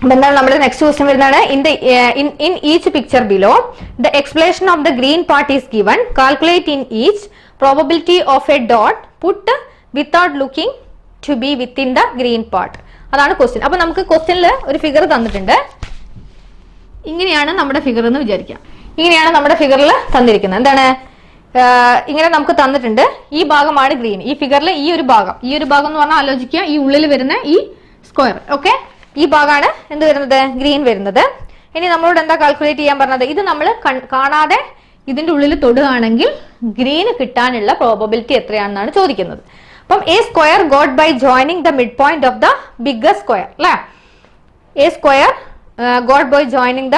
അപ്പൊ എന്താണ് നമ്മുടെ നെക്സ്റ്റ് ക്വസ്റ്റ്യൻ വരുന്നതാണ് in each picture below the explanation of the green part is given calculate in each probability of a dot put without looking to be within the green part. അതാണ് question. അപ്പൊ നമുക്ക് ക്വസ്റ്റ്യനിൽ ഒരു figure തന്നിട്ടുണ്ട്. ഇങ്ങനെയാണ് നമ്മുടെ figure എന്ന് വിചാരിക്കാം. ഇങ്ങനെയാണ് നമ്മുടെ ഫിഗറിൽ തന്നിരിക്കുന്നത്. എന്താണ് ഇങ്ങനെ നമുക്ക് തന്നിട്ടുണ്ട്. ഈ ഭാഗമാണ് ഗ്രീൻ. ഈ ഫിഗറിൽ ഈ ഒരു ഭാഗം എന്ന് പറഞ്ഞാൽ ആലോചിക്കുക, ഈ ഉള്ളിൽ വരുന്ന ഈ സ്ക്വയർ. ഓക്കെ, ഈ ഭാഗമാണ് എന്ത് വരുന്നത്? ഗ്രീൻ വരുന്നത്. ഇനി നമ്മളോട് എന്താ കാൽക്കുലേറ്റ് ചെയ്യാൻ പറഞ്ഞത്? ഇത് നമ്മൾ കാണാതെ ഇതിന്റെ ഉള്ളിൽ തൊടുകയാണെങ്കിൽ ഗ്രീന് കിട്ടാനുള്ള പ്രോബബിലിറ്റി എത്രയാണെന്നാണ് ചോദിക്കുന്നത്. അപ്പം a square got by joining the mid point of the bigger square അല്ലെ. A square got by joining the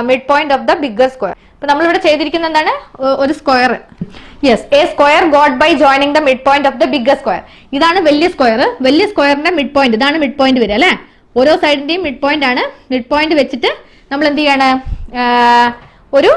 mid point of the bigger square. അപ്പൊ നമ്മളിവിടെ ചെയ്തിരിക്കുന്ന എന്താണ്? ഒരു square. Yes, a square got by joining the mid point of the bigger square. ഇതാണ് വലിയ square. വലിയ സ്ക്വയറിന്റെ മിഡ് പോയിന്റ്, ഇതാണ് മിഡ് പോയിന്റ് വരിക അല്ലെ. ഓരോ സൈഡിന്റെയും മിഡ് പോയിന്റ് ആണ്. മിഡ് പോയിന്റ് വെച്ചിട്ട് നമ്മൾ എന്ത് ചെയ്യാണ്? ഒരു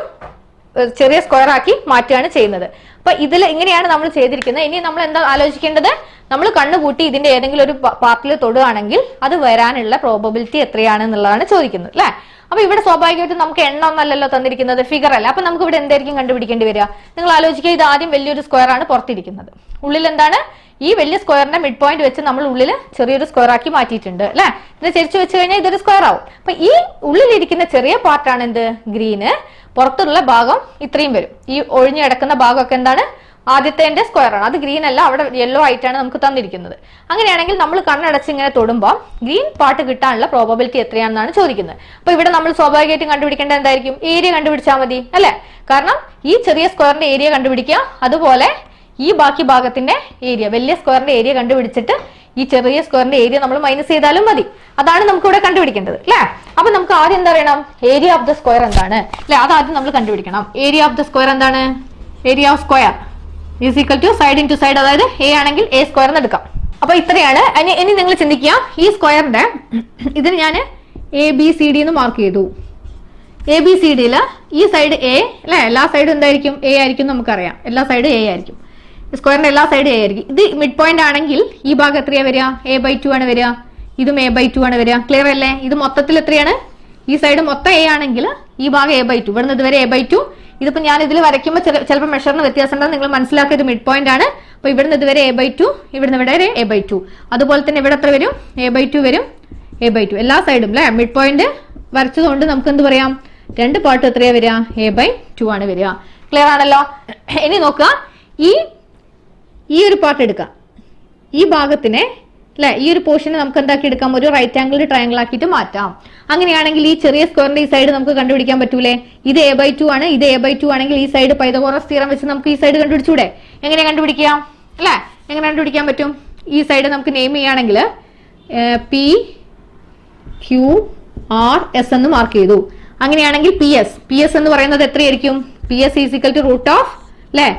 ചെറിയ സ്ക്വയർ ആക്കി മാറ്റുകയാണ് ചെയ്യുന്നത്. അപ്പൊ ഇതിൽ ഇങ്ങനെയാണ് നമ്മൾ ചെയ്തിരിക്കുന്നത്. ഇനി നമ്മൾ എന്താ ആലോചിക്കേണ്ടത്? നമ്മൾ കണ്ണുകൂട്ടി ഇതിന്റെ ഏതെങ്കിലും ഒരു പാർട്ടിൽ തൊടുകയാണെങ്കിൽ അത് വരാനുള്ള പ്രോബബിലിറ്റി എത്രയാണെന്നുള്ളതാണ് ചോദിക്കുന്നത് അല്ലെ. അപ്പൊ ഇവിടെ സ്വാഭാവികമായിട്ടും നമുക്ക് എണ്ണം ഒന്നല്ലല്ലോ തന്നിരിക്കുന്നത്, ഫിഗർ അല്ല. അപ്പൊ നമുക്ക് ഇവിടെ എന്തായിരിക്കും കണ്ടുപിടിക്കേണ്ടി വരിക? നിങ്ങൾ ആലോചിക്കുക, ഇത് ആദ്യം വലിയൊരു സ്ക്വയർ ആണ് പുറത്തിരിക്കുന്നത്. ഉള്ളിൽ എന്താണ്? ഈ വലിയ സ്ക്വയറിന്റെ മിഡ് പോയിന്റ് വെച്ച് നമ്മൾ ഉള്ളിൽ ചെറിയൊരു സ്ക്വയർ ആക്കി മാറ്റിയിട്ടുണ്ട് അല്ലെ. ഇത് ചെരിച്ചു വെച്ച് കഴിഞ്ഞാൽ ഇതൊരു സ്ക്വയർ ആവും. അപ്പൊ ഈ ഉള്ളിലിരിക്കുന്ന ചെറിയ പാർട്ടാണ് എന്ത്? ഗ്രീന്. പുറത്തുള്ള ഭാഗം ഇത്രയും വരും. ഈ ഒഴിഞ്ഞു കിടക്കുന്ന ഭാഗമൊക്കെ എന്താണ്? ആദ്യത്തെ സ്ക്വയർ ആണ്. അത് ഗ്രീൻ അല്ല, അവിടെ യെല്ലോ ആയിട്ടാണ് നമുക്ക് തന്നിരിക്കുന്നത്. അങ്ങനെയാണെങ്കിൽ നമ്മൾ കണ്ണടച്ച് ഇങ്ങനെ തൊടുമ്പോൾ ഗ്രീൻ പാർട്ട് കിട്ടാനുള്ള പ്രോബബിലിറ്റി എത്രയാണെന്നാണ് ചോദിക്കുന്നത്. അപ്പൊ ഇവിടെ നമ്മൾ സ്വാഭാവികമായിട്ടും കണ്ടുപിടിക്കേണ്ടത് എന്തായിരിക്കും? ഏരിയ കണ്ടുപിടിച്ചാൽ മതി അല്ലെ. കാരണം ഈ ചെറിയ സ്ക്വയറിന്റെ ഏരിയ കണ്ടുപിടിക്കുക, അതുപോലെ ഈ ബാക്കി ഭാഗത്തിന്റെ ഏരിയ, വലിയ സ്ക്വയറിന്റെ ഏരിയ കണ്ടുപിടിച്ചിട്ട് ഈ ചെറിയ സ്ക്വയറിന്റെ ഏരിയ നമ്മൾ മൈനസ് ചെയ്താലും മതി. അതാണ് നമുക്ക് ഇവിടെ കണ്ടുപിടിക്കേണ്ടത് അല്ലെ. അപ്പൊ നമുക്ക് ആദ്യം എന്താ പറയണം? ഏരിയ ഓഫ് ദ സ്ക്വയർ എന്താണ് അല്ലെ, അതാദ്യം നമ്മൾ കണ്ടുപിടിക്കണം. ഏരിയ ഓഫ് ദ സ്ക്വയർ എന്താണ്? Area of square is equal to side into side, അതായത് എ ആണെങ്കിൽ എ സ്ക്വയർ എന്ന് എടുക്കാം. അപ്പൊ ഇത്രയാണ്. ഇനി നിങ്ങൾ ചിന്തിക്കുക, ഈ സ്ക്വയറിന്റെ ഇതിന് ഞാൻ ABCD എന്ന് മാർക്ക് ചെയ്തു. ABCDയിൽ ഈ സൈഡ് എ അല്ലെ, എല്ലാ സൈഡും എന്തായിരിക്കും? എ ആയിരിക്കും. നമുക്കറിയാം എല്ലാ സൈഡും എ ആയിരിക്കും. സ്ക്വയറിന്റെ എല്ലാ സൈഡും എ ആയിരിക്കും. ഇത് മിഡ് പോയിന്റ് ആണെങ്കിൽ ഈ ഭാഗം എത്രയാ വരിക? A/2 ആണ് വരിക. ഇതും A/2 ആണ് വരിക. ക്ലിയർ അല്ലേ? ഇത് മൊത്തത്തിൽ എത്രയാണ്? ഈ സൈഡ് മൊത്തം എ ആണെങ്കിൽ ഈ ഭാഗം A/2, ഇവിടുന്ന് ഇതുവരെ A/2. ഇതിപ്പോ ഞാൻ ഇതിൽ വരയ്ക്കുമ്പോൾ ചിലപ്പോൾ മെഷറിന് വ്യത്യാസം ഉണ്ടാകും. നിങ്ങൾ മനസ്സിലാക്കിയത് മിഡ് പോയിന്റ് ആണ്. അപ്പൊ ഇവിടുന്ന് ഇതുവരെ A/2, ഇവിടുന്ന് ഇവിടെ വരെ A/2. അതുപോലെ തന്നെ ഇവിടെ എത്ര വരും? A/2 വരും. A/2 എല്ലാ സൈഡും അല്ലെ. മിഡ് പോയിന്റ് വരച്ചതുകൊണ്ട് നമുക്ക് എന്ത് പറയാം? രണ്ട് പാർട്ട് എത്രയാ വരിക? A/2 ആണ് വരിക. ക്ലിയർ ആണല്ലോ? ഇനി നോക്കുക, ഈ ഒരു പാർട്ട് എടുക്കാം. ഈ ഭാഗത്തിനെ അല്ലെ, ഈ ഒരു പോർഷനെ നമുക്ക് എന്താക്കി എടുക്കാം? ഒരു റൈറ്റ് ആംഗിൾ ട്രയാംഗിൾ ആക്കിയിട്ട് മാറ്റാം. അങ്ങനെയാണെങ്കിൽ ഈ ചെറിയ സ്ക്വയറിന്റെ ഈ സൈഡ് നമുക്ക് കണ്ടുപിടിക്കാൻ പറ്റൂലേ? ഇത് A/2 ആണ്. ഇത് A/2 ആണെങ്കിൽ ഈ സൈഡ് പൈതഗോറസ് തിയറം വെച്ച് നമുക്ക് ഈ സൈഡ് കണ്ടുപിടിച്ചൂടെ? എങ്ങനെ കണ്ടുപിടിക്കുക അല്ലെ? എങ്ങനെ കണ്ടുപിടിക്കാൻ പറ്റും? ഈ സൈഡ് നമുക്ക് നെയിം ചെയ്യുകയാണെങ്കിൽ PQRS എന്ന് മാർക്ക് ചെയ്തു. അങ്ങനെയാണെങ്കിൽ PS എന്ന് പറയുന്നത് എത്രയായിരിക്കും? PS is equal to root of അല്ലെ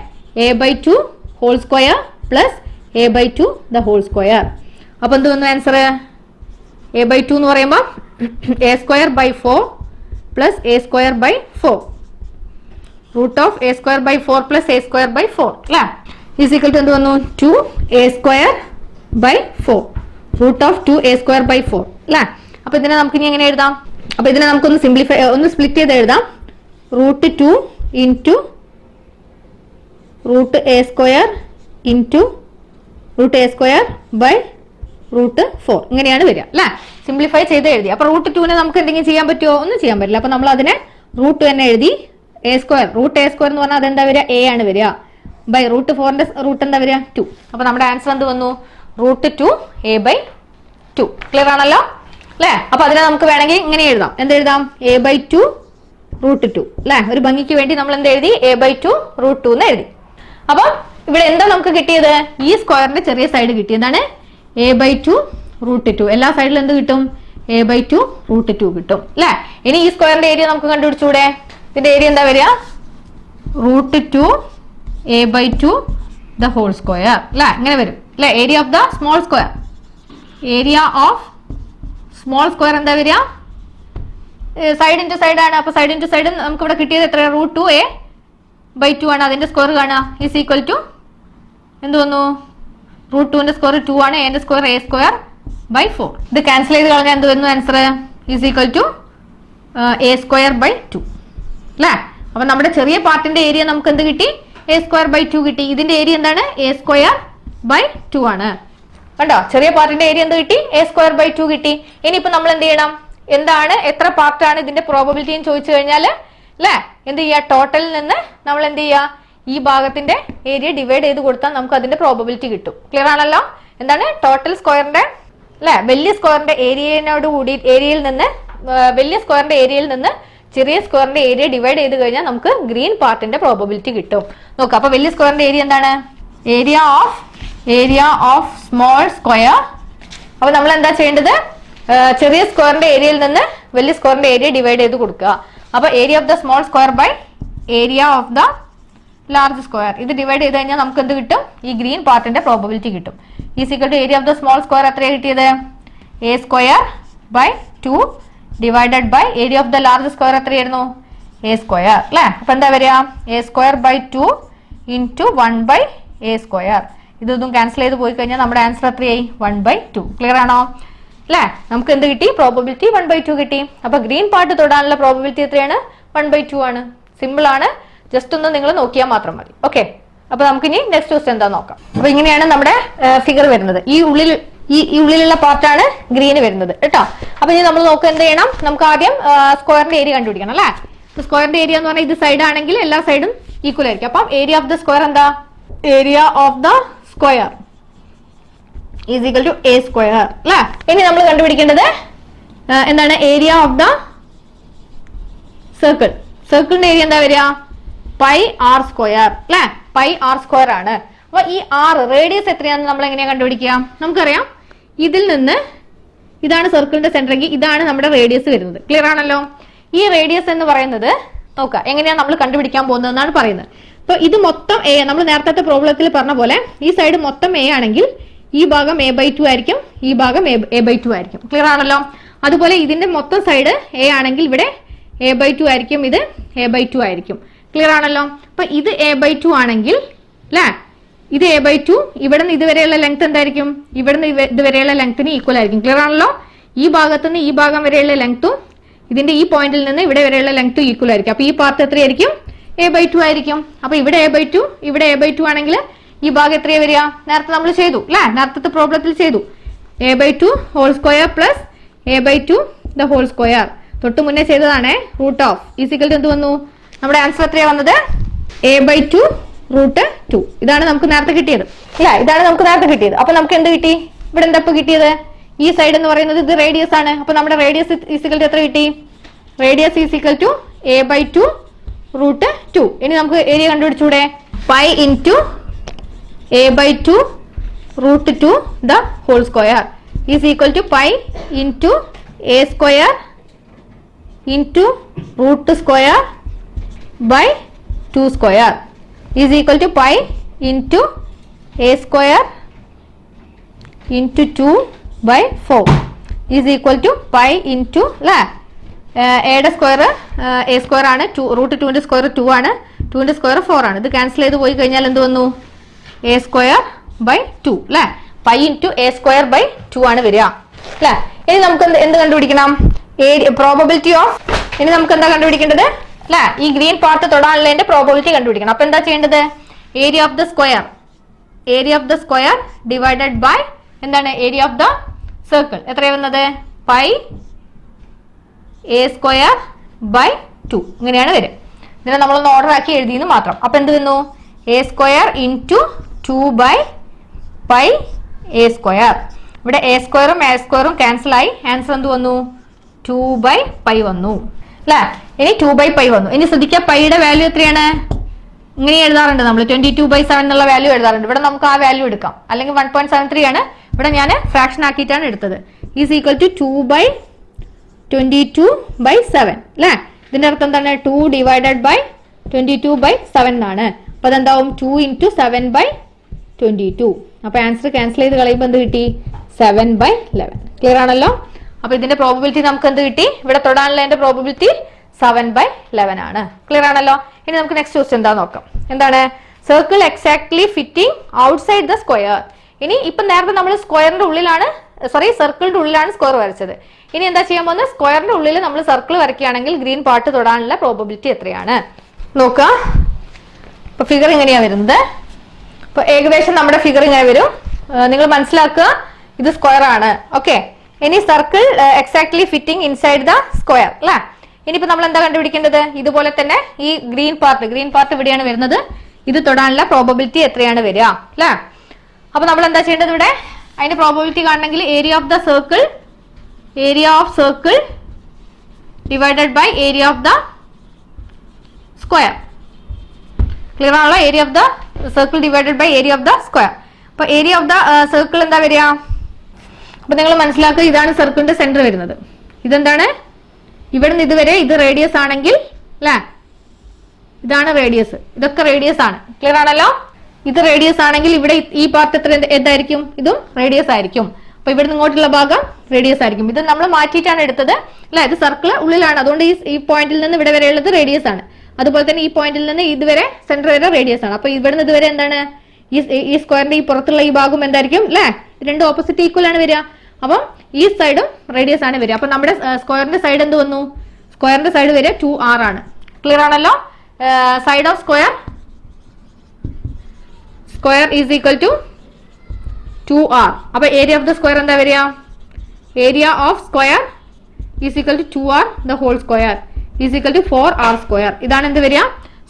A/2 whole square plus A/2 the whole square. അപ്പൊ എന്ത് വന്നു ആൻസർ? A/2 എന്ന് പറയുമ്പോൾ A²/4 plus A²/4 root of A²/4 plus A²/4 അല്ലെ ഈസ് ഈക്വൽ ടു എന്ത് വന്നു? 2A²/4 റൂട്ട് ഓഫ് 2A²/4 അല്ലെ. അപ്പൊ ഇതിനെ നമുക്ക് ഇനി എങ്ങനെ എഴുതാം? അപ്പൊ ഇതിനെ നമുക്കൊന്ന് സിംപ്ലിഫൈ, ഒന്ന് സ്പ്ലിറ്റ് ചെയ്ത് എഴുതാം. √2 ഇൻറ്റു √A² ഇൻറ്റു √A²/√4 ഇങ്ങനെയാണ് വരിക അല്ലെ. സിംപ്ലിഫൈ ചെയ്ത് എഴുതി. അപ്പൊ √2നെ നമുക്ക് എന്തെങ്കിലും ചെയ്യാൻ പറ്റുമോ? ഒന്നും ചെയ്യാൻ പറ്റില്ല. അപ്പൊ നമ്മൾ അതിനെ √2 തന്നെ എഴുതി. A² √A² എന്ന് പറഞ്ഞാൽ അതെന്താ വരിക? A ആണ് വരിക. ബൈ √4ന്റെ റൂട്ട് എന്താ വരിക? 2. അപ്പൊ നമ്മുടെ ആൻസർ എന്ത് വന്നു? √2 A/2. ക്ലിയർ ആണല്ലോ അല്ലെ. അപ്പൊ അതിനെ നമുക്ക് വേണമെങ്കിൽ ഇങ്ങനെ എഴുതാം. എന്തെഴുതാം? A/2 √2 അല്ലെ. ഒരു ഭംഗിക്ക് വേണ്ടി നമ്മൾ എന്ത് എഴുതി? A/2 √2 എന്ന് എഴുതി. അപ്പൊ ഇവിടെ എന്താ നമുക്ക് കിട്ടിയത്? ഈ സ്ക്വയറിന്റെ ചെറിയ സൈഡ് കിട്ടിയതാണ് A/2 √2. എല്ലാ സൈഡിലും എന്ത് കിട്ടും? A/2 √2 കിട്ടും അല്ലെ. ഇനി ഈ സ്ക്വയറിന്റെ ഏരിയ നമുക്ക് കണ്ടുപിടിച്ചൂടെ? ഇതിന്റെ ഏരിയ എന്താ വരിക? √2 A/2 ദ ഹോൾ സ്ക്വയർ അല്ലെ. ഇങ്ങനെ വരും അല്ലെ. Area of the small square, area of small square എന്താ വരിക? സൈഡ് ഇൻറ്റു സൈഡ് ആണ്. അപ്പൊ സൈഡ് ഇൻറ്റു സൈഡ് നമുക്ക് ഇവിടെ കിട്ടിയത് എത്ര? √2A/2 ആണ്. അതിന്റെ സ്ക്വയർ കാണുക ഈസ് ഈക്വൽ ടു എന്ത് വന്നു? √2ന്റെ സ്ക്വയർ 2 ആണ്. എന്റെ സ്ക്വയർ A² ബൈ 4. ഇത് ക്യാൻസൽ ചെയ്ത് കളഞ്ഞാൽ എന്ത് വരുന്നു answer? Is equal to A square by 2 അല്ലേ? അപ്പൊ നമ്മുടെ ചെറിയ പാർട്ടിന്റെ ഏരിയ നമുക്ക് എന്ത് കിട്ടി? എ സ്ക്വയർ ബൈ 2 കിട്ടി. ഇതിന്റെ ഏരിയ എന്താണ്? എ സ്ക്വയർ ബൈ 2 ആണ്. കണ്ടോ, ചെറിയ പാർട്ടിന്റെ ഏരിയ എന്ത് കിട്ടി? എ സ്ക്വയർ ബൈ 2 കിട്ടി. ഇനിയിപ്പോ നമ്മൾ എന്ത് ചെയ്യണം? എന്താണ് എത്ര പാർട്ടാണ് ഇതിന്റെ പ്രോബബിലിറ്റി എന്ന് ചോദിച്ചു കഴിഞ്ഞാൽ അല്ലെ എന്ത് ചെയ്യുക? ടോട്ടലിൽ നിന്ന് നമ്മൾ എന്ത് ചെയ്യുക? ഈ ഭാഗത്തിന്റെ ഏരിയ ഡിവൈഡ് ചെയ്ത് കൊടുത്താൽ നമുക്ക് അതിന്റെ പ്രോബബിലിറ്റി കിട്ടും. ക്ലിയർ ആണല്ലോ? എന്താണ് ടോട്ടൽ സ്ക്വയറിന്റെ അല്ലെ വലിയ സ്ക്വയറിന്റെ ഏരിയയോട് കൂടി ഏരിയയിൽ നിന്ന് വലിയ സ്ക്വയറിന്റെ ഏരിയയിൽ നിന്ന് ചെറിയ സ്ക്വയറിന്റെ ഏരിയ ഡിവൈഡ് ചെയ്ത് കഴിഞ്ഞാൽ നമുക്ക് ഗ്രീൻ പാർട്ടിന്റെ പ്രോബബിലിറ്റി കിട്ടും. നോക്കാം. അപ്പൊ വലിയ സ്ക്വയറിന്റെ ഏരിയ എന്താണ്? Area of small square. അപ്പൊ നമ്മൾ എന്താ ചെയ്യേണ്ടത്? ചെറിയ സ്ക്വയറിന്റെ ഏരിയയിൽ നിന്ന് വലിയ സ്ക്വയറിന്റെ ഏരിയ ഡിവൈഡ് ചെയ്ത് കൊടുക്കുക. അപ്പൊ area of the small square by area of the large square. ഇത് ഡിവൈഡ് ചെയ്ത് കഴിഞ്ഞാൽ നമുക്ക് എന്ത് കിട്ടും? ഈ ഗ്രീൻ പാർട്ടിന്റെ പ്രോബബിലിറ്റി കിട്ടും. Is equal to area of the small square എത്രയാണ് കിട്ടിയത്? A square by 2 divided by area of the large square എത്രയായിരുന്നു? എ സ്ക്വയർ അല്ലെ? അപ്പൊ എന്താ വരിക? A square by 2 into 1 by A square. ഇതൊന്നും ക്യാൻസൽ ചെയ്ത് പോയി കഴിഞ്ഞാൽ നമ്മുടെ ആൻസർ എത്രയായി? 1 ബൈ 2. ക്ലിയർ ആണോ? അല്ലെ? നമുക്ക് എന്ത് കിട്ടി? പ്രോബബിലിറ്റി 1 ബൈ 2 കിട്ടി. അപ്പൊ ഗ്രീൻ പാർട്ട് തൊടാനുള്ള പ്രോബബിലിറ്റി എത്രയാണ്? 1 ബൈ 2 ആണ്. സിമ്പിൾ ആണ്. ജസ്റ്റ് ഒന്ന് നിങ്ങൾ നോക്കിയാൽ മാത്രം മതി. ഓക്കെ. അപ്പൊ നമുക്ക് ഇനി നെക്സ്റ്റ് ക്വസ്റ്റ്യൻ എന്താ നോക്കാം. അപ്പൊ ഇങ്ങനെയാണ് നമ്മുടെ ഫിഗർ വരുന്നത്. ഈ ഉള്ളിലുള്ള പാർട്ടാണ് ഗ്രീന് വരുന്നത് കേട്ടോ. അപ്പൊ ഇനി നമ്മൾ നോക്കുക എന്ത് ചെയ്യണം? നമുക്ക് ആദ്യം സ്ക്വയറിന്റെ ഏരിയ കണ്ടുപിടിക്കണം അല്ലെ? സ്ക്വയറിന്റെ ഏരിയ എന്ന് പറഞ്ഞാൽ ഇത് സൈഡ് ആണെങ്കിൽ എല്ലാ സൈഡും ഈക്വൽ ആയിരിക്കും. അപ്പം ഏരിയ ഓഫ് ദ സ്ക്വയർ എന്താ? Area of the square is equal to A square അല്ലെ? ഇനി നമ്മൾ കണ്ടുപിടിക്കേണ്ടത് എന്താണ്? Area of the circle. സർക്കിളിന്റെ ഏരിയ എന്താ വരിക? പൈ ആർ സ്ക്വയർ അല്ലെ? പൈ ആർ സ്ക്വയർ ആണ്. അപ്പൊ ഈ ആർ റേഡിയസ് എത്രയാണെന്ന് നമ്മൾ എങ്ങനെയാ കണ്ടുപിടിക്കുക? നമുക്കറിയാം ഇതിൽ നിന്ന് ഇതാണ് സർക്കിളിന്റെ സെന്റർ എങ്കിൽ ഇതാണ് നമ്മുടെ റേഡിയസ് വരുന്നത്. ക്ലിയർ ആണല്ലോ? ഈ റേഡിയസ് എന്ന് പറയുന്നത് നോക്കുക എങ്ങനെയാണ് നമ്മൾ കണ്ടുപിടിക്കാൻ പോകുന്നത് എന്നാണ് പറയുന്നത്. അപ്പൊ ഇത് മൊത്തം എ. നമ്മൾ നേരത്തെ പ്രോബ്ലത്തിൽ പറഞ്ഞ പോലെ ഈ സൈഡ് മൊത്തം എ ആണെങ്കിൽ ഈ ഭാഗം എ ബൈ 2 ആയിരിക്കും, ഈ ഭാഗം എ ബൈ 2 ആയിരിക്കും. ക്ലിയർ ആണല്ലോ? അതുപോലെ ഇതിന്റെ മൊത്തം സൈഡ് എ ആണെങ്കിൽ ഇവിടെ എ ബൈ 2 ആയിരിക്കും, ഇത് എ ബൈ 2 ആയിരിക്കും. ക്ലിയർ ആണല്ലോ? അപ്പൊ ഇത് എ ബൈ 2 ആണെങ്കിൽ അല്ലെ ഇത് എ ബൈ 2 ഇവിടെ നിന്ന് ഇതുവരെയുള്ള ലെങ്ത് എന്തായിരിക്കും? ഇവിടെ നിന്ന് ഇതുവരെയുള്ള ലെങ്ത്തിന് ഈക്വൽ ആയിരിക്കും. ക്ലിയർ ആണല്ലോ? ഈ ഭാഗത്ത് നിന്ന് ഈ ഭാഗം വരെയുള്ള ലെങ്ത്തും ഇതിന്റെ ഈ പോയിന്റിൽ നിന്ന് ഇവിടെ വരെയുള്ള ലെങ്ത്തും ഈക്വൽ ആയിരിക്കും. അപ്പൊ ഈ പാർട്ട് എത്രയായിരിക്കും? എ ബൈ 2 ആയിരിക്കും. അപ്പൊ ഇവിടെ എ ബൈ 2 ഇവിടെ എ ബൈ 2 ആണെങ്കിൽ ഈ ഭാഗം എത്രയാ വരിക? നേരത്തെ നമ്മൾ ചെയ്തു അല്ലെ? നേരത്തെ പ്രോബ്ലത്തിൽ ചെയ്തു a by 2 whole square plus a by 2 the whole square. തൊട്ട് മുന്നേ ചെയ്തതാണ്. റൂട്ട് ഓഫ് ഈസിക്കൽ എന്ത് വന്നു? നമ്മുടെ ആൻസർ എത്രയാ വന്നത്? A by 2 root 2. ഇതാണ് നമുക്ക് നേരത്തെ കിട്ടിയത് അല്ലെ? ഇതാണ് നമുക്ക് നേരത്തെ കിട്ടിയത്. അപ്പൊ നമുക്ക് എന്ത് കിട്ടി? ഇവിടെ എന്താ ഇപ്പൊ കിട്ടിയത്? ഈ സൈഡ് എന്ന് പറയുന്നത് ഇത് റേഡിയസ് ആണ്. അപ്പൊ നമ്മുടെ റേഡിയസ് ഈസിക്കൽ എത്ര കിട്ടി? Radius is equal to a by 2 root 2. ഇനി നമുക്ക് ഏരിയ കണ്ടുപിടിച്ചൂടെ? Pi into a by 2 root 2 the whole square is equal to pi into a square into root square by 2 square is equal to pi into a square into 2 by 4 is equal to pi into അല്ലേ എയുടെ square a square ആണ്, root 2ന്റെ square 2 ആണ്, 2ന്റെ square 4 ആണ്. ഇത് cancel ചെയ്ത് പോയി കഴിഞ്ഞാൽ എന്ത് വന്നു? എ സ്ക്വയർ ബൈ 2 അല്ലെ? Pi into a square by 2 ആണ് വരിക അല്ലെ? ഇനി നമുക്ക് എന്ത് കണ്ടുപിടിക്കണം? Probability of. ഇനി നമുക്ക് എന്താ കണ്ടുപിടിക്കേണ്ടത് അല്ലെ? ഈ ഗ്രീൻ പാർട്ട് തൊടാനുള്ളതിന്റെ പ്രോബബിലിറ്റി കണ്ടുപിടിക്കണം. അപ്പൊ എന്താ ചെയ്യേണ്ടത്? Area of the square divided by എന്താണ്? ഏരിയ ഓഫ് ദ സർക്കിൾ എത്രയാ വന്നത്? പൈ എ സ്ക്വയർ ബൈ 2 ഇങ്ങനെയാണ് വരും. ഇതിനെ നമ്മളൊന്ന് ഓർഡർ ആക്കി എഴുതിയെന്ന് മാത്രം. അപ്പൊ എന്ത് വന്നു? A square into 2 by pi a square. ഇവിടെ എ സ്ക്വയറും എ സ്ക്വയറും ക്യാൻസൽ ആയി. ആൻസർ എന്ത് വന്നു? 2 ബൈ പൈ വന്നു അല്ലെ? ഇനി 2 ബൈ പൈ വന്നു. ഇനി ശ്രദ്ധിക്കുക പൈയുടെ വാല്യൂ എത്രയാണ്? ഇങ്ങനെ എഴുതാറുണ്ട് നമ്മൾ 22/7 എന്നുള്ള വാല്യൂ എഴുതാറുണ്ട്. ഇവിടെ നമുക്ക് ആ വാല്യൂ എടുക്കാം. അല്ലെങ്കിൽ 1.73 ആണ്. ഇവിടെ ഞാൻ ഫ്രാക്ഷൻ ആക്കിയിട്ടാണ് എടുത്തത്. ഈസ് ഈക്വൽ ടു 2/22/7 അല്ലെ? ഇതിന്റെ അർത്ഥം എന്താണ്? 2 ഡിവൈഡഡ് ബൈ 22/7 എന്നാണ്. അപ്പൊ അതെന്താവും? 2 ഇൻറ്റു 7/22. അപ്പൊ ആൻസർ ക്യാൻസൽ ചെയ്ത് കളയുമ്പോൾ എന്ത് കിട്ടി? 7/11. ക്ലിയർ ആണല്ലോ? അപ്പൊ ഇതിന്റെ പ്രോബബിലിറ്റി നമുക്ക് എന്ത് കിട്ടി? ഇവിടെ തൊടാനുള്ള പ്രോബബിലിറ്റി 7/11 ആണ്. ക്ലിയർ ആണല്ലോ? ഇനി നമുക്ക് നെക്സ്റ്റ് ക്വസ്റ്റ്യൻ എന്താ നോക്കാം. എന്താണ്? Circle exactly fitting outside the square. ഇനി ഇപ്പൊ നേരത്തെ നമ്മൾ സ്ക്വയറിന്റെ ഉള്ളിലാണ് സർക്കിളിന്റെ ഉള്ളിലാണ് സ്ക്വയർ വരച്ചത്. ഇനി എന്താ ചെയ്യാൻ പോകുന്നത്? സ്ക്വയറിന്റെ ഉള്ളിൽ നമ്മൾ സർക്കിൾ വരയ്ക്കുകയാണെങ്കിൽ ഗ്രീൻ പാർട്ട് തൊടാനുള്ള പ്രോബബിലിറ്റി എത്രയാണ് നോക്കുക. ഇപ്പൊ ഫിഗർ ഇങ്ങനെയാ വരുന്നത്. ഇപ്പൊ ഏകദേശം നമ്മുടെ ഫിഗർ ഇങ്ങനെ വരും. നിങ്ങൾ മനസ്സിലാക്കുക, ഇത് സ്ക്വയർ ആണ്. ഓക്കെ, ഇനി circle exactly fitting inside the square അല്ലെ. ഇനിയിപ്പോ നമ്മൾ എന്താ കണ്ടുപിടിക്കേണ്ടത്? ഇതുപോലെ തന്നെ ഈ ഗ്രീൻ പാർട്ട് ഇവിടെയാണ് വരുന്നത്. ഇത് തൊടാനുള്ള പ്രോബബിലിറ്റി എത്രയാണ് വരിക അല്ലെ. അപ്പൊ നമ്മൾ എന്താ ചെയ്യേണ്ടത്? ഇവിടെ അതിന്റെ പ്രോബബിലിറ്റി കാണണമെങ്കിൽ area of circle divided by area of the square. Clear ആണല്ലോ? Area of the circle divided by area of the square. അപ്പൊ ഏരിയ ഓഫ് ദ സർക്കിൾ എന്താ വരിക? അപ്പൊ നിങ്ങൾ മനസ്സിലാക്കുക, ഇതാണ് സർക്കിളിന്റെ സെന്റർ വരുന്നത്. ഇതെന്താണ്? ഇവിടെ നിന്ന് ഇതുവരെ ഇത് റേഡിയസ് ആണെങ്കിൽ അല്ലെ, ഇതാണ് റേഡിയസ്. ഇതൊക്കെ റേഡിയസ് ആണ്. ക്ലിയർ ആണല്ലോ? ഇത് റേഡിയസ് ആണെങ്കിൽ ഇവിടെ ഈ പാർട്ട് എത്ര എന്തായിരിക്കും? ഇതും റേഡിയസ് ആയിരിക്കും. അപ്പൊ ഇവിടെ ഇങ്ങോട്ടുള്ള ഭാഗം റേഡിയസ് ആയിരിക്കും. ഇത് നമ്മൾ മാറ്റിയിട്ടാണ് എടുത്തത് അല്ലെ. ഇത് സർക്കിൾ ഉള്ളിലാണ്, അതുകൊണ്ട് ഈ പോയിന്റിൽ നിന്ന് ഇവിടെ വരെ ഉള്ളത് റേഡിയസ് ആണ്. അതുപോലെ തന്നെ ഈ പോയിന്റിൽ നിന്ന് ഇതുവരെ സെന്റർ വരെ റേഡിയസ് ആണ്. അപ്പൊ ഇവിടെ നിന്ന് ഇതുവരെ എന്താണ്? ഈ സ്ക്വയറിന്റെ ഈ പുറത്തുള്ള ഈ ഭാഗം എന്തായിരിക്കും അല്ലെ? രണ്ടും ഓപ്പോസിറ്റ് ഈക്വൽ ആണ് വരിക. അപ്പം ഈ സൈഡും റേഡിയസ് ആണ് വരിക. അപ്പൊ നമ്മുടെ സ്ക്വയറിന്റെ സൈഡ് എന്ത് വന്നു? സ്ക്വയറിന്റെ സൈഡ് വരെ 2r ആണ്. ക്ലിയർ ആണല്ലോ? Side of square is equal to 2r. അപ്പൊ ഏരിയ ഓഫ് ദ സ്ക്വയർ എന്താ വരിക? Area of square is equal to 2r the whole square is equal to 4r square. ഇതാണ് എന്ത് വരിക?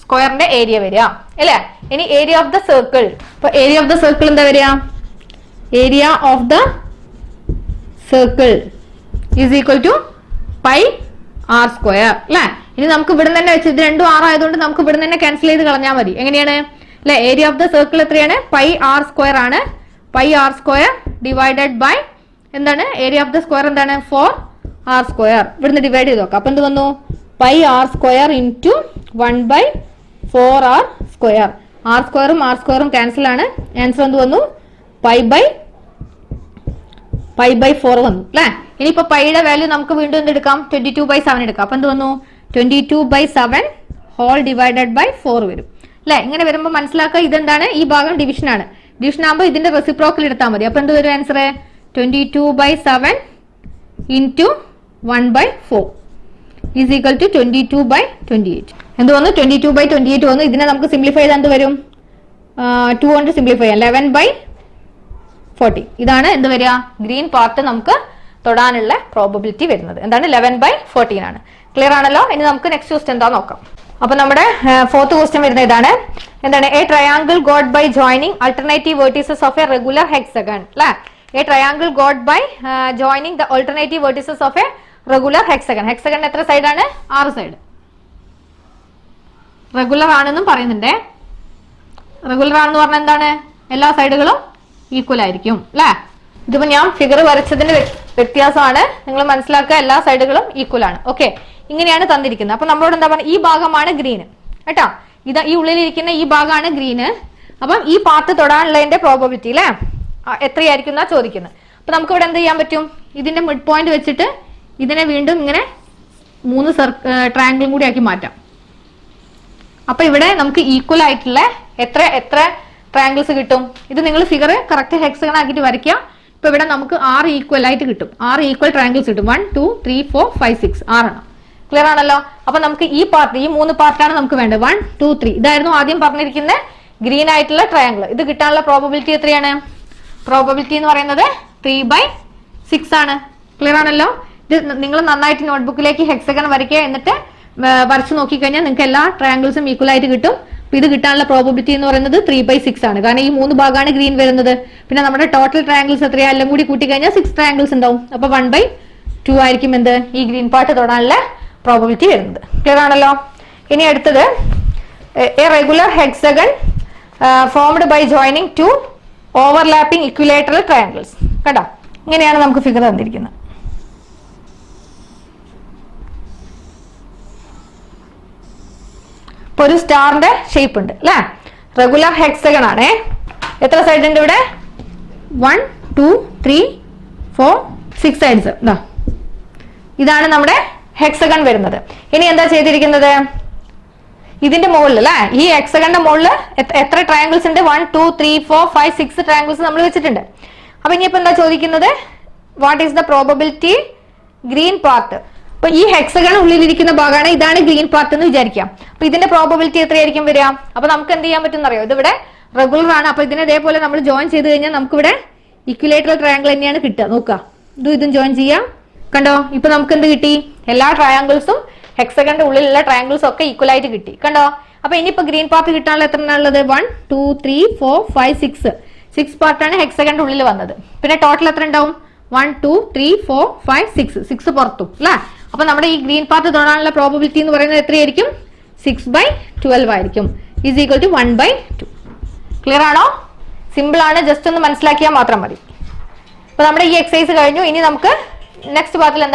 സ്ക്വയറിന്റെ ഏരിയ വരിക അല്ലേ. ഇനി ഏരിയ ഓഫ് ദ സർക്കിൾ. അപ്പൊ ഏരിയ ഓഫ് ദ സർക്കിൾ എന്താ വരിക? Area of the circle is equal to pi R square അല്ലെ. ഇനി നമുക്ക് ഇവിടെ തന്നെ വെച്ച് ഇത് രണ്ടും ആർ ആയതുകൊണ്ട് നമുക്ക് ഇവിടെ തന്നെ ക്യാൻസൽ ചെയ്ത് കളഞ്ഞാൽ മതി. എങ്ങനെയാണ് അല്ലെ? ഏരിയ ഓഫ് ദ സർക്കിൾ എത്രയാണ്? പൈ ആർ സ്ക്വയർ ആണ്. Pi R square divided by എന്താണ്? ഏരിയ ഓഫ് ദ സ്ക്വയർ എന്താണ്? 4r square. ഇവിടുന്ന് ഡിവൈഡ് ചെയ്ത് നോക്കാം. അപ്പൊ എന്ത് വന്നു? Pi R square into 1/4r square. R സ്ക്വയറും ആർ സ്ക്വയറും ക്യാൻസൽ ആണ്. ആൻസർ എന്ത് വന്നു? പൈ ബൈ 4 വന്നു അല്ലെ. ഇനിയിപ്പോ പൈയുടെ വാല്യൂ നമുക്ക് വീണ്ടും എന്തെടുക്കാം? 22/7 എടുക്കാം. അപ്പൊ എന്ത് വന്നു? 22/7 ഹോൾ ഡിവൈഡഡ് ബൈ 4 വരും അല്ലെ. ഇങ്ങനെ വരുമ്പോൾ മനസ്സിലാക്കുക, ഇതെന്താണ്? ഈ ഭാഗം ഡിവിഷൻ ആണ്. ഡിവിഷൻ ആകുമ്പോൾ ഇതിന്റെ റെസിപ്രോക്കൽ എടുത്താൽ മതി. അപ്പൊ എന്ത് വരും answer? 22/7 into 1/4 is equal to 22/28. എന്ത് വന്നു? 22/28 വന്നു. ഇതിനെ നമുക്ക് സിംപ്ലിഫൈ ചെയ്താൽ എന്ത് വരും? 2 കൊണ്ട് സിംപ്ലിഫൈ ചെയ്യാം. 11/40. ഇതാണ് എന്ത് വരിക? ഗ്രീൻ പാർട്ട് നമുക്ക് തൊടാനുള്ള പ്രോബബിലിറ്റി വരുന്നത്. എന്താണ്? 11/14 ആണ്. ക്ലിയർ ആണല്ലോ? ഇനി നമുക്ക് നെക്സ്റ്റ് ക്വസ്റ്റ്യൻ എന്താ നോക്കാം. അപ്പൊ നമ്മുടെ ഫോർത്ത് ക്വസ്റ്റ്യൻ വരുന്ന ഇതാണ്. എന്താണ്? A triangle got by joining alternative vertices of a regular hexagon അല്ലെ. A triangle got by joining the alternative vertices of a regular hexagon. Hexagon എത്ര സൈഡാണ്? 6 സൈഡ്. റെഗുലർ ആണെന്നും പറയുന്നുണ്ട്. റെഗുലർ ആണെന്ന് പറഞ്ഞാൽ എന്താണ്? എല്ലാ സൈഡുകളും ഈക്വൽ ആയിരിക്കും അല്ലെ. ഇതിപ്പോ ഞാൻ ഫിഗർ വരച്ചതിന്റെ വ്യത്യാസമാണ്. നിങ്ങൾ മനസ്സിലാക്കുക, എല്ലാ സൈഡുകളും ഈക്വൽ ആണ്. ഓക്കെ, ഇങ്ങനെയാണ് തന്നിരിക്കുന്നത്. അപ്പൊ നമ്മളോട് എന്താ പറയുക? ഈ ഭാഗമാണ് ഗ്രീന് കേട്ടോ. ഇത് ഈ ഉള്ളിലിരിക്കുന്ന ഈ ഭാഗമാണ് ഗ്രീന്. അപ്പം ഈ പാർട്ട് തൊടാനുള്ളതിന്റെ പ്രോബബിലിറ്റി അല്ലെ എത്രയായിരിക്കും എന്നാ ചോദിക്കുന്നത്. അപ്പൊ നമുക്ക് ഇവിടെ എന്ത് ചെയ്യാൻ പറ്റും? ഇതിന്റെ മിഡ് പോയിന്റ് വെച്ചിട്ട് ഇതിനെ വീണ്ടും ഇങ്ങനെ 3 ട്രയാങ്കിളും കൂടി ആക്കി മാറ്റാം. അപ്പൊ ഇവിടെ നമുക്ക് ഈക്വൽ ആയിട്ടുള്ള എത്ര ട്രയാങ്കിൾസ് കിട്ടും? ഇത് നിങ്ങൾ ഫിഗർ കറക്റ്റ് ഹെക്സഗൺ ആക്കിയിട്ട് വരയ്ക്കുക. ഇപ്പൊ ഇവിടെ നമുക്ക് 6 ഈക്വൽ ആയിട്ട് കിട്ടും. 6 ഈക്വൽ ട്രയാങ്കിൾസ് കിട്ടും. 1 2 3 4 5 6 6 ആണ്. ക്ലിയർ ആണല്ലോ? അപ്പൊ നമുക്ക് ഈ 3 പാർട്ടാണ് നമുക്ക് വേണ്ടത്. 1 2 3. ഇതായിരുന്നു ആദ്യം പറഞ്ഞിരിക്കുന്ന ഗ്രീൻ ആയിട്ടുള്ള ട്രയാങ്കിൾ. ഇത് കിട്ടാനുള്ള പ്രോബബിലിറ്റി എത്രയാണ്? പ്രോബബിലിറ്റി എന്ന് പറയുന്നത് 3/6 ആണ്. ക്ലിയർ ആണല്ലോ? ഇത് നിങ്ങൾ നന്നായിട്ട് നോട്ട്ബുക്കിലേക്ക് ഹെക്സഗൺ വരയ്ക്കുക. എന്നിട്ട് വരച്ചു നോക്കിക്കഴിഞ്ഞാൽ നിങ്ങൾക്ക് എല്ലാ ട്രയാങ്കിൾസും ഈക്വൽ ആയിട്ട് കിട്ടും. അപ്പൊ ഇത് കിട്ടാനുള്ള പ്രോബബിലിറ്റി എന്ന് പറയുന്നത് 3/6 ആണ്. കാരണം ഈ 3 ഭാഗമാണ് ഗ്രീൻ വരുന്നത്. പിന്നെ നമ്മുടെ ടോട്ടൽ ട്രയാങ്കിൾസ് എത്രയാ? എല്ലാം കൂടി കൂട്ടി കഴിഞ്ഞാൽ 6 ട്രയാങ്കിൾസ് ഉണ്ടാവും. അപ്പൊ 1/2 ആയിരിക്കും എന്ത്? ഈ ഗ്രീൻ പാർട്ട് തൊടാനുള്ള പ്രോബബിലിറ്റി വരുന്നത്. ക്ലിയർ ആണല്ലോ? ഇനി അടുത്തത് a regular hexagon formed by joining 2 overlapping equilateral triangles. കേട്ടോ, ഇങ്ങനെയാണ് നമുക്ക് ഫിഗർ തന്നിരിക്കുന്നത്. ഇപ്പൊ ഒരു സ്റ്റാറിന്റെ ഷേപ്പ് ഉണ്ട് അല്ലെ. റെഗുലർ ഹെക്സഗൺ ആണ്. എത്ര സൈഡ് ഉണ്ട് ഇവിടെ? 1 2 3 4 6 സൈഡ്സ്. ഇതാണ് നമ്മുടെ ഹെക്സഗൺ വരുന്നത്. ഇനി എന്താ ചെയ്തിരിക്കുന്നത്? ഇതിന്റെ മുകളിൽ അല്ലെ, ഈ ഹെക്സഗണിന്റെ മുകളിൽ എത്ര ട്രയാങ്കിൾസ് ഉണ്ട്? 1 2 3 4 5 6 ട്രയാങ്കിൾസ് നമ്മൾ വെച്ചിട്ടുണ്ട്. അപ്പൊ ഇനിയിപ്പോ എന്താ ചോദിക്കുന്നത്? What is the probability green part. അപ്പൊ ഈ ഹെക്സഗൺ ഉള്ളിലിരിക്കുന്ന ഭാഗമാണ്, ഇതാണ് ഗ്രീൻ പാർട്ട് എന്ന് വിചാരിക്കാം. അപ്പൊ ഇതിന്റെ പ്രോബബിലിറ്റി എത്രയായിരിക്കും വരിക? അപ്പൊ നമുക്ക് എന്ത് ചെയ്യാൻ പറ്റും അറിയോ? ഇതിവിടെ റെഗുലർ ആണ്. അപ്പൊ ഇതിനെ ഇതേപോലെ നമ്മൾ ജോയിൻ ചെയ്ത് കഴിഞ്ഞാൽ നമുക്ക് ഇവിടെ ഇക്വിലേറ്ററൽ ട്രയാങ്കിൾ തന്നെയാണ് കിട്ടുക. നോക്കുക, ഇതും ജോയിൻ ചെയ്യാം. കണ്ടോ, ഇപ്പൊ നമുക്ക് എന്ത് കിട്ടി? എല്ലാ ട്രയാങ്കിൾസും ഹെക്സഗണിന്റെ ഉള്ളിലുള്ള ട്രയാങ്കിൾസും ഒക്കെ ഈക്വൽ ആയിട്ട് കിട്ടി. കണ്ടോ? അപ്പൊ ഇനിയിപ്പോ ഗ്രീൻ പാർട്ട് കിട്ടാനുള്ള എത്ര ഉള്ളത്? 1 2 3 4 5 6 പാർട്ടാണ് ഹെക്സഗണിന്റെ ഉള്ളിൽ വന്നത്. പിന്നെ ടോട്ടൽ എത്ര ഉണ്ടാവും? 1 2 3 4 5 6 പുറത്തും അല്ലേ? അപ്പൊ നമ്മുടെ ഈ ഗ്രീൻ പാർട്ട് തൊടാനുള്ള പ്രോബബിലിറ്റി എന്ന് പറയുന്നത് എത്രയായിരിക്കും? 6/12 ആയിരിക്കും. Is equal to 1/2. ക്ലിയർ ആണോ? സിമ്പിൾ ആണ്, ജസ്റ്റ് ഒന്ന് മനസ്സിലാക്കിയാൽ മാത്രം മതി. അപ്പൊ നമ്മുടെ ഈ എക്സസൈസ് കഴിഞ്ഞു. ഇനി നമുക്ക് നെക്സ്റ്റ് പാർട്ടിൽ എന്താ